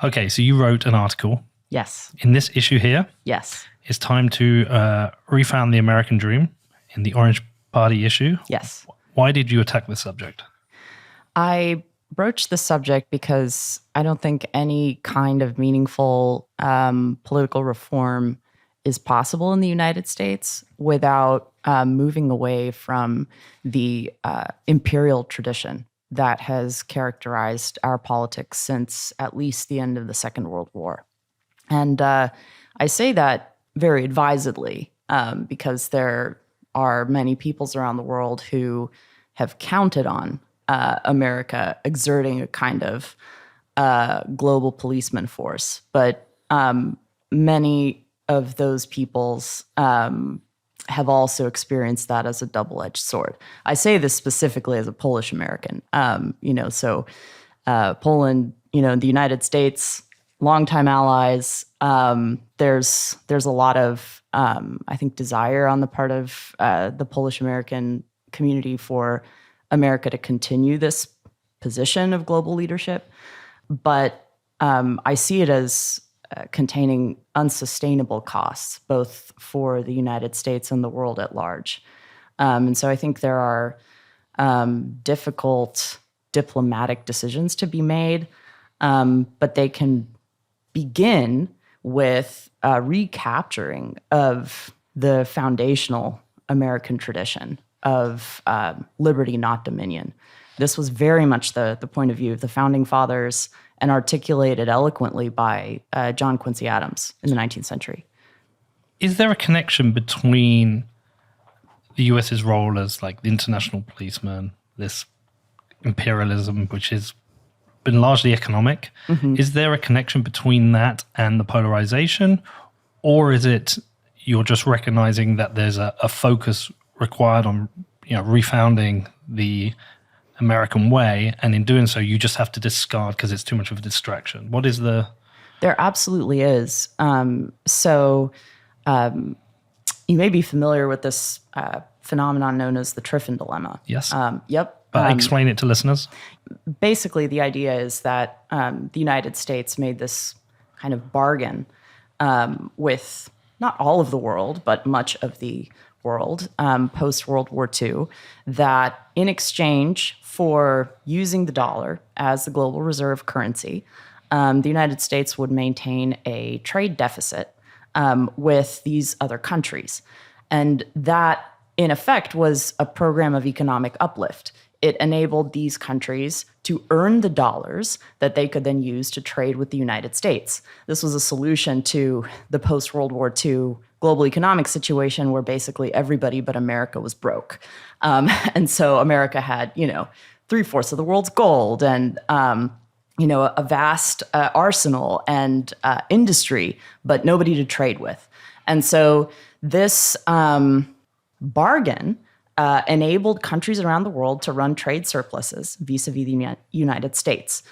Okay, so you wrote an article. Yes. In this issue here, Yes. it's time to refound the American dream in the Orange Party issue. Yes. Why did you attack this subject? I broached the subject because I don't think any kind of meaningful political reform is possible in the United States without moving away from the imperial tradition that has characterized our politics since at least the end of the Second World War. And I say that very advisedly because there are many peoples around the world who have counted on America exerting a kind of global policeman force. But many of those peoples have also experienced that as a double-edged sword. I say this specifically as a Polish American. So Poland, the United States, longtime allies. There's a lot of, I think, desire on the part of the Polish American community for America to continue this position of global leadership. But I see it as containing unsustainable costs, both for the United States and the world at large. And so I think there are difficult diplomatic decisions to be made, but they can begin with recapturing of the foundational American tradition of liberty, not dominion. This was very much the point of view of the Founding Fathers and articulated eloquently by John Quincy Adams in the 19th century. Is there a connection between the US's role as like the international policeman, this imperialism, which has been largely economic? Mm-hmm. Is there a connection between that and the polarization? Or is it you're just recognizing that there's a focus required on refounding the American way, and in doing so, you just have to discard because it's too much of a distraction? What is the... There absolutely is. You may be familiar with this phenomenon known as the Triffin dilemma. Yes. Yep. Explain it to listeners. Basically, the idea is that the United States made this kind of bargain with not all of the world, but much of the world post-World War II, that in exchange for using the dollar as the global reserve currency, the United States would maintain a trade deficit with these other countries. And that, in effect, was a program of economic uplift. It enabled these countries to earn the dollars that they could then use to trade with the United States. This was a solution to the post-World War II global economic situation where basically everybody but America was broke. And so America had, 3/4 of the world's gold and, a vast arsenal and industry, but nobody to trade with. And so this bargain enabled countries around the world to run trade surpluses vis-a-vis the United States.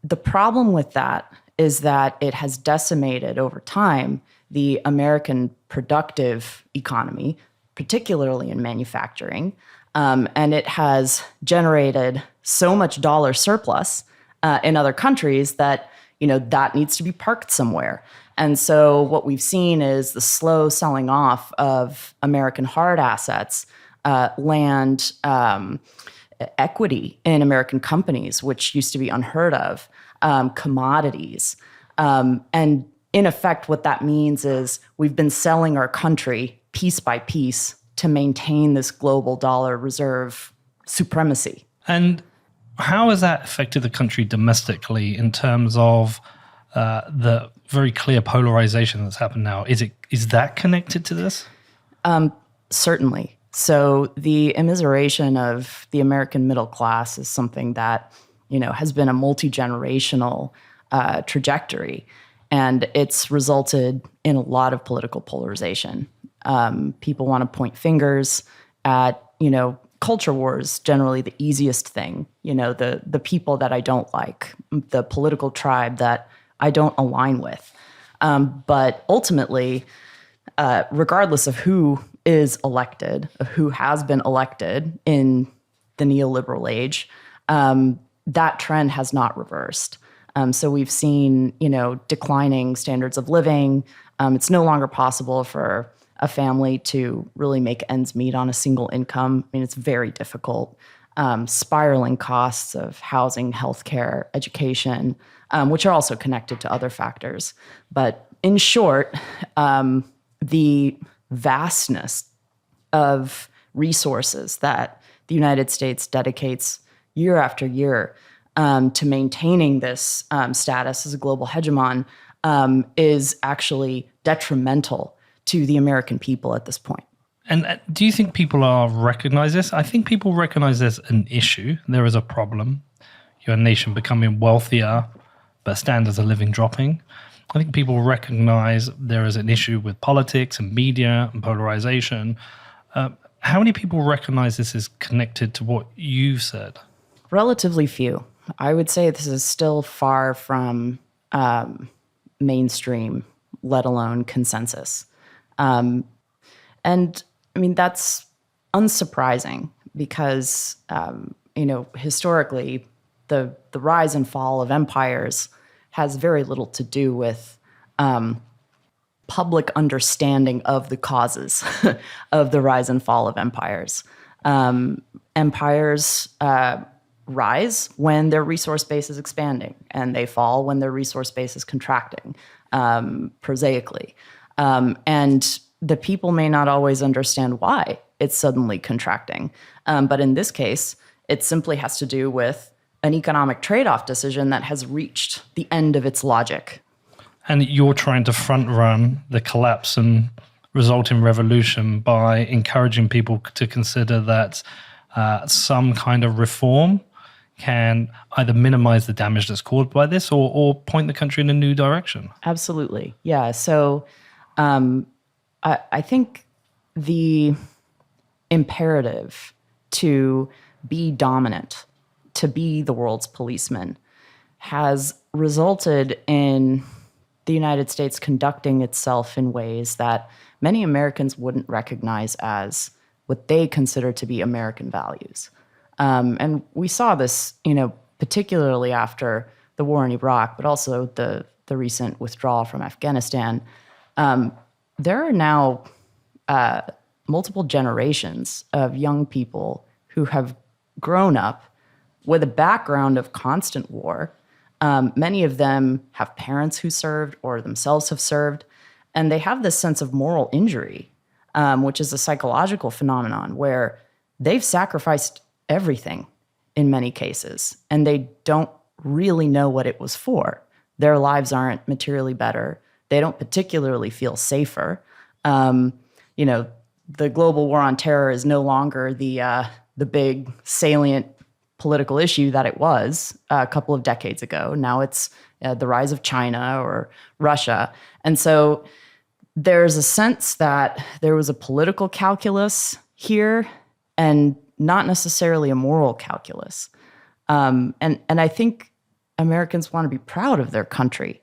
The problem with that is that it has decimated over time the American productive economy, particularly in manufacturing, and it has generated so much dollar surplus in other countries that that needs to be parked somewhere. And so what we've seen is the slow selling off of American hard assets, land, equity in American companies, which used to be unheard of, commodities. And in effect, what that means is we've been selling our country piece by piece to maintain this global dollar reserve supremacy. And how has that affected the country domestically in terms of the very clear polarization that's happened now? Is that connected to this? Certainly. So the immiseration of the American middle class is something that, has been a multi-generational trajectory. And it's resulted in a lot of political polarization. People want to point fingers at, culture wars, generally the easiest thing, the people that I don't like, the political tribe that I don't align with. But ultimately, regardless of who is elected, of who has been elected in the neoliberal age, that trend has not reversed. So we've seen, declining standards of living. It's no longer possible for a family to really make ends meet on a single income. I mean, it's very difficult. Spiraling costs of housing, healthcare, education, which are also connected to other factors. But in short, the vastness of resources that the United States dedicates year after year to maintaining this status as a global hegemon is actually detrimental to the American people at this point. And do you think people recognize this? I think people recognize there's an issue. There is a problem. You're a nation becoming wealthier, but standards of living dropping. I think people recognize there is an issue with politics and media and polarization. How many people recognize this is connected to what you've said? Relatively few. I would say this is still far from mainstream, let alone consensus. And I mean, that's unsurprising because, historically, the rise and fall of empires has very little to do with public understanding of the causes of the rise and fall of empires. Empires rise when their resource base is expanding, and they fall when their resource base is contracting, prosaically. And the people may not always understand why it's suddenly contracting. But in this case, it simply has to do with an economic trade-off decision that has reached the end of its logic. And you're trying to front run the collapse and resulting revolution by encouraging people to consider that some kind of reform can either minimize the damage that's caused by this or point the country in a new direction. Absolutely. Yeah. So I think the imperative to be dominant, to be the world's policeman, has resulted in the United States conducting itself in ways that many Americans wouldn't recognize as what they consider to be American values. And we saw this, particularly after the war in Iraq, but also the recent withdrawal from Afghanistan. There are now multiple generations of young people who have grown up with a background of constant war. Many of them have parents who served or themselves have served, and they have this sense of moral injury, which is a psychological phenomenon where they've sacrificed everything in many cases, and they don't really know what it was for. Their lives aren't materially better. They don't particularly feel safer. The global war on terror is no longer the big salient political issue that it was a couple of decades ago. Now it's the rise of China or Russia. And so there's a sense that there was a political calculus here and not necessarily a moral calculus. And I think Americans want to be proud of their country.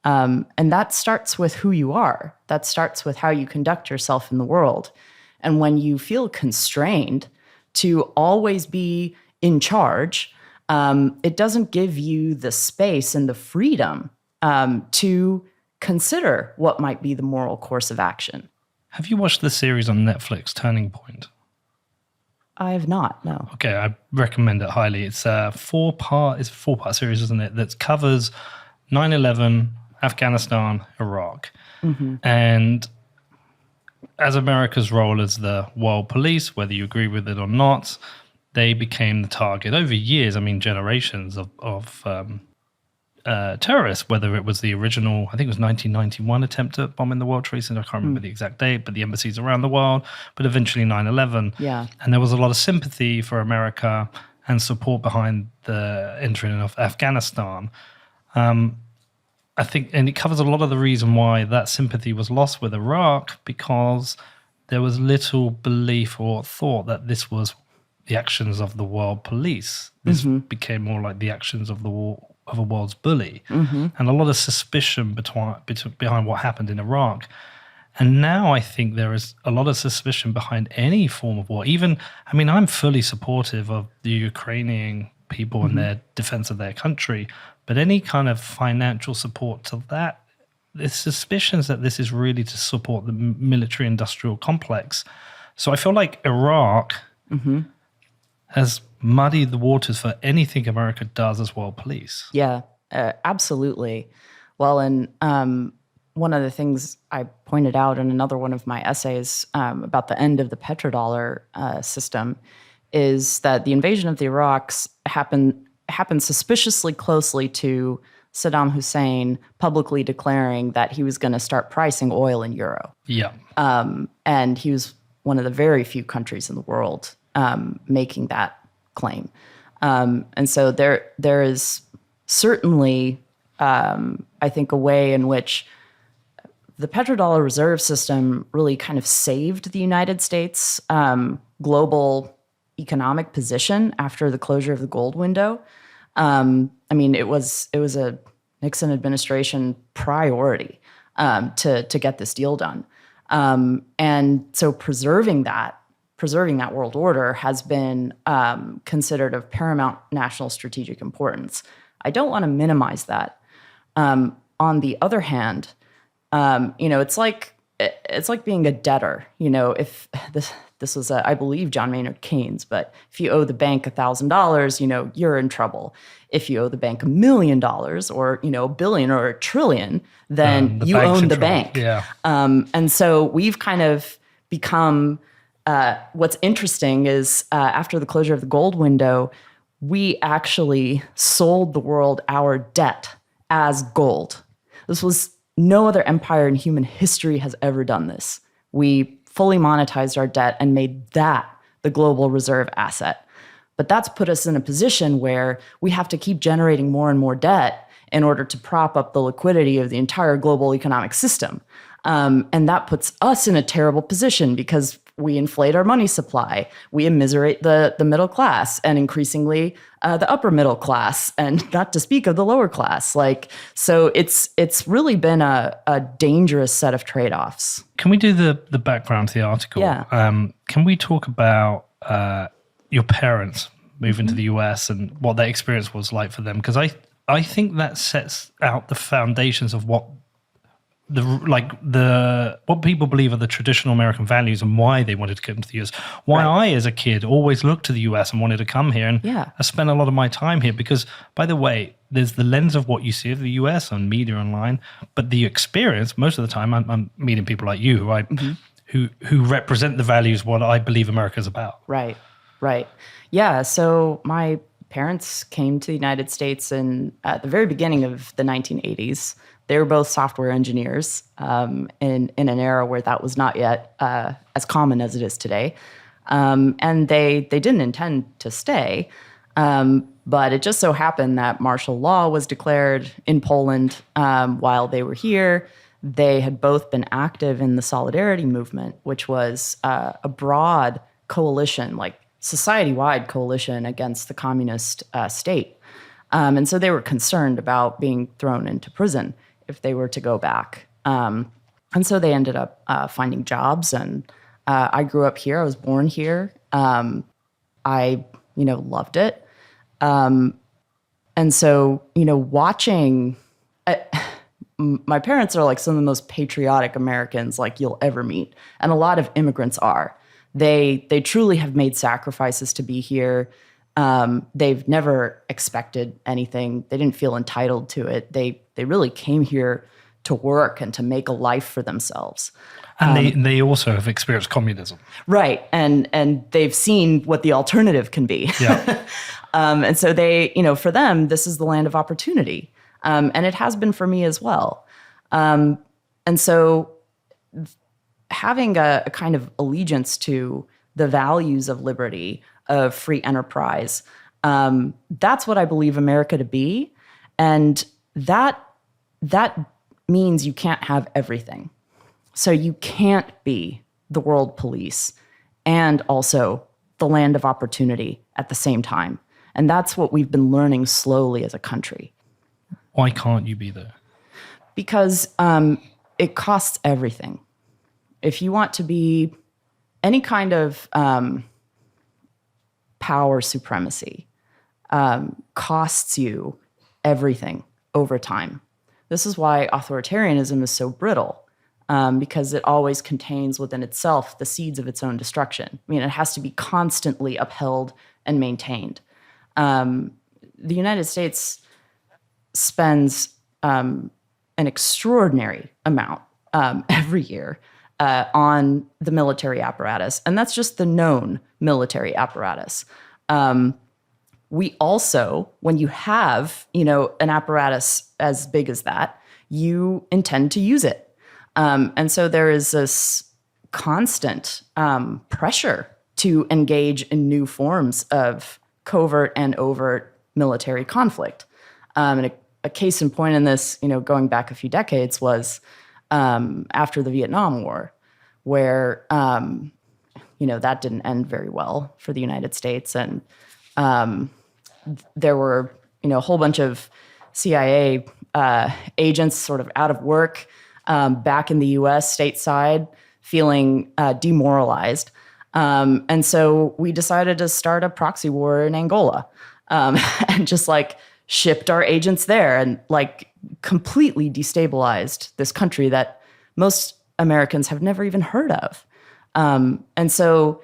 And that starts with who you are. That starts with how you conduct yourself in the world. And when you feel constrained to always be in charge, it doesn't give you the space and the freedom to consider what might be the moral course of action. Have you watched the series on Netflix, Turning Point? I have not, no. Okay, I recommend it highly. It's a four-part series, isn't it, that covers 9/11, Afghanistan, Iraq. Mm-hmm. And as America's role as the world police, whether you agree with it or not, they became the target over years, generations of terrorists, whether it was the original, I think it was 1991 attempt at bombing the World Trade Center. I can't remember the exact date, but the embassies around the world, but eventually 9/11. Yeah. And there was a lot of sympathy for America and support behind the entering of Afghanistan. I think, and it covers a lot of the reason why that sympathy was lost with Iraq, because there was little belief or thought that this was the actions of the world police. This became more like the actions of a world's bully, and a lot of suspicion behind what happened in Iraq. And now I think there is a lot of suspicion behind any form of war. Even, I'm fully supportive of the Ukrainian people in their defense of their country. But any kind of financial support to that, there's suspicions that this is really to support the military industrial complex. So I feel like Iraq has muddied the waters for anything America does as world police. Yeah, absolutely. Well, and one of the things I pointed out in another one of my essays about the end of the petrodollar system is that the invasion of the Iraqs happened suspiciously closely to Saddam Hussein publicly declaring that he was going to start pricing oil in euro. Yeah. And he was one of the very few countries in the world making that claim. And so there is certainly, I think, a way in which the petrodollar reserve system really kind of saved the United States global economic position after the closure of the gold window. I mean, it was a Nixon administration priority to get this deal done. And so preserving that world order has been considered of paramount national strategic importance. I don't want to minimize that. On the other hand, it's like being a debtor. If this was I believe John Maynard Keynes, but if you owe the bank $1,000, you're in trouble. If you owe the bank $1 million or $1 billion or $1 trillion, then you own the bank. Yeah. And so we've kind of become. What's interesting is after the closure of the gold window, we actually sold the world our debt as gold. This was no other empire in human history has ever done this. We fully monetized our debt and made that the global reserve asset. But that's put us in a position where we have to keep generating more and more debt in order to prop up the liquidity of the entire global economic system. And that puts us in a terrible position because we inflate our money supply, we immiserate the middle class, and increasingly the upper middle class, and not to speak of the lower class. So it's really been a dangerous set of trade-offs. Can we do the background to the article? Yeah. Can we talk about your parents moving to the US and what that experience was like for them? Because I think that sets out the foundations of what what people believe are the traditional American values and why they wanted to come to the US. Why I, as a kid, always looked to the US and wanted to come here. And I spent a lot of my time here because, by the way, there's the lens of what you see of the US on media online, but the experience, most of the time, I'm meeting people like you who represent the values, what I believe America's about. Right. Yeah, so my parents came to the United States at the very beginning of the 1980s. They were both software engineers in an era where that was not yet as common as it is today. And they didn't intend to stay, but it just so happened that martial law was declared in Poland while they were here. They had both been active in the Solidarity movement, which was a broad coalition, like society-wide coalition against the communist state. And so they were concerned about being thrown into prison if they were to go back. And so they ended up finding jobs. And I grew up here. I was born here. I, loved it. And so, watching... my parents are like some of the most patriotic Americans like you'll ever meet. And a lot of immigrants are. They truly have made sacrifices to be here. They've never expected anything. They didn't feel entitled to it. They really came here to work and to make a life for themselves. And they also have experienced communism. Right. And they've seen what the alternative can be. Yeah. And so they, for them, this is the land of opportunity. And it has been for me as well. And so having a kind of allegiance to the values of liberty, of free enterprise, that's what I believe America to be. And that means you can't have everything. So you can't be the world police and also the land of opportunity at the same time. And that's what we've been learning slowly as a country. Why can't you be there? Because it costs everything. If you want to be any kind of power supremacy, costs you everything over time. This is why authoritarianism is so brittle, because it always contains within itself the seeds of its own destruction. I mean, it has to be constantly upheld and maintained. The United States spends an extraordinary amount every year on the military apparatus, and that's just the known military apparatus. We also, when you have, an apparatus as big as that, you intend to use it. And so there is this constant pressure to engage in new forms of covert and overt military conflict. And a case in point in this, going back a few decades, was after the Vietnam War, where, that didn't end very well for the United States. And there were, a whole bunch of CIA agents sort of out of work back in the U.S. stateside, feeling demoralized. And so we decided to start a proxy war in Angola, and just shipped our agents there and completely destabilized this country that most Americans have never even heard of. And so,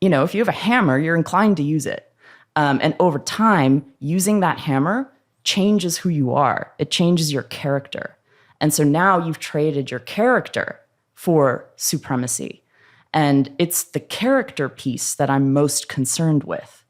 if you have a hammer, you're inclined to use it. And over time, using that hammer changes who you are. It changes your character. And so now you've traded your character for supremacy. And it's the character piece that I'm most concerned with.